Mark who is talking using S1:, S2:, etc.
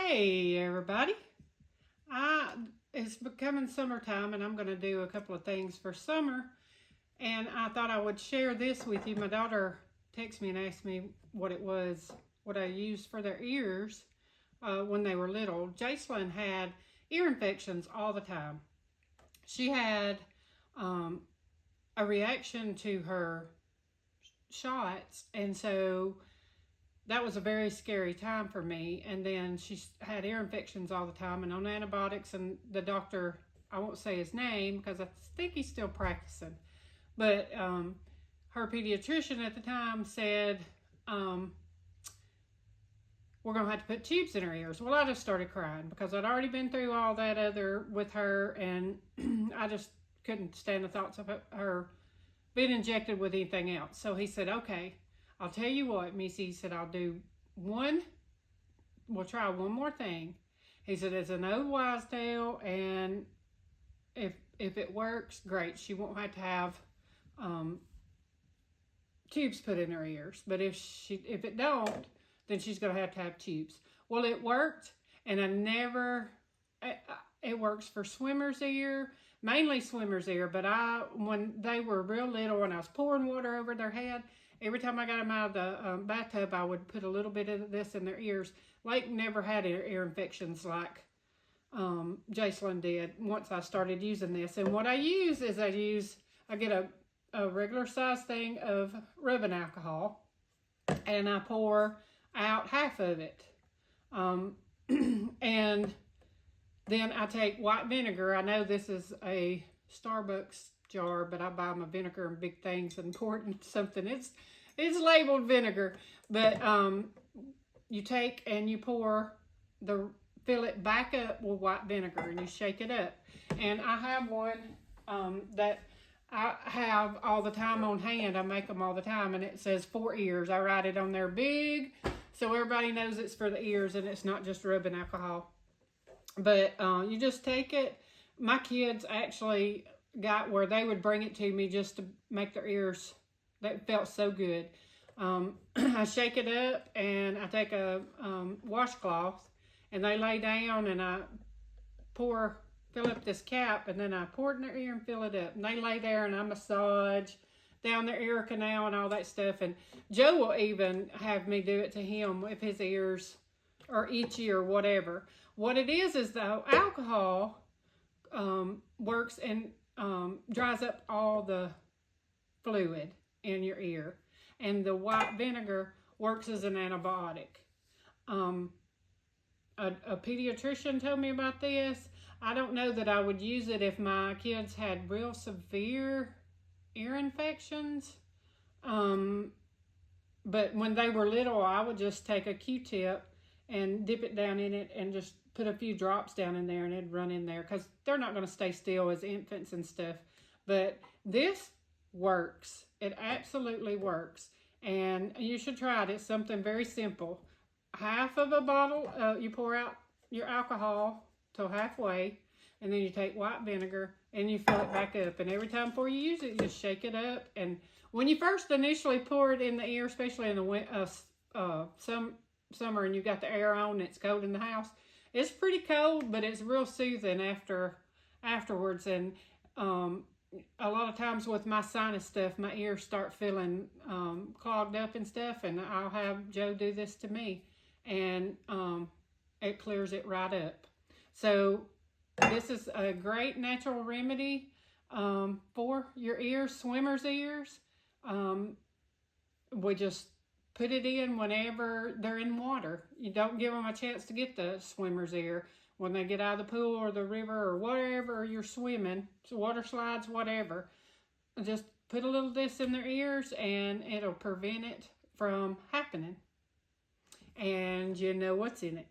S1: Hey everybody, it's becoming summertime and I'm going to do a couple of things for summer, and I thought I would share this with you. My daughter texted me and asked me what it was, what I used for their ears when they were little. Jacelyn had ear infections all the time. She had a reaction to her shots, and so that was a very scary time for me. And then she had ear infections all the time and on antibiotics, and the doctor, I won't say his name because I think he's still practicing, but her pediatrician at the time said, we're going to have to put tubes in her ears. Well, I just started crying because I'd already been through all that other with her, and I just couldn't stand the thoughts of her being injected with anything else. So he said, okay, I'll tell you what, Missy, he said, we'll try one more thing. He said, it's an old wives' tale, and if it works, great. She won't have to have tubes put in her ears. But if it don't, then she's going to have tubes. Well, it worked, and it works for swimmer's ear, mainly swimmer's ear, but when they were real little and I was pouring water over their head, every time I got them out of the bathtub, I would put a little bit of this in their ears. Lake never had ear infections like Jacelyn did once I started using this. And what I use is I get a regular size thing of rubbing alcohol, and I pour out half of it. And then I take white vinegar. I know this is a Starbucks jar, but I buy my vinegar in big things and pour it in something. It's labeled vinegar, but you take and you fill it back up with white vinegar, and you shake it up. And I have one that I have all the time on hand. I make them all the time, and it says 4 ears. I write it on there big so everybody knows it's for the ears and it's not just rubbing alcohol. But you just take it. My kids actually got where they would bring it to me just to make their ears, that felt so good. I shake it up, and I take a washcloth, and they lay down, and I fill up this cap, and then I pour it in their ear and fill it up. And they lay there, and I massage down their ear canal and all that stuff. And Joe will even have me do it to him if his ears are itchy or whatever. What it is the alcohol works and dries up all the fluid in your ear, and the white vinegar works as an antibiotic. A pediatrician told me about this. I don't know that I would use it if my kids had real severe ear infections, but when they were little, I would just take a Q-tip and dip it down in it and just put a few drops down in there, and it'd run in there because they're not going to stay still as infants and stuff. But this works. It absolutely works, and you should try it. It's something very simple. Half of a bottle, you pour out your alcohol till halfway, and then you take white vinegar and you fill it back up. And every time before you use it, you just shake it up. And when you first initially pour it in the ear, especially in the summer, and you got the air on, it's cold in the house, it's pretty cold, but it's real soothing afterwards. And a lot of times with my sinus stuff, my ears start feeling clogged up and stuff, and I'll have Joe do this to me, and it clears it right up. So this is a great natural remedy for your ears, swimmer's ears. We just put it in whenever they're in water. You don't give them a chance to get the swimmer's ear when they get out of the pool or the river or wherever you're swimming, water slides, whatever. Just put a little of this in their ears, and it'll prevent it from happening. And you know what's in it.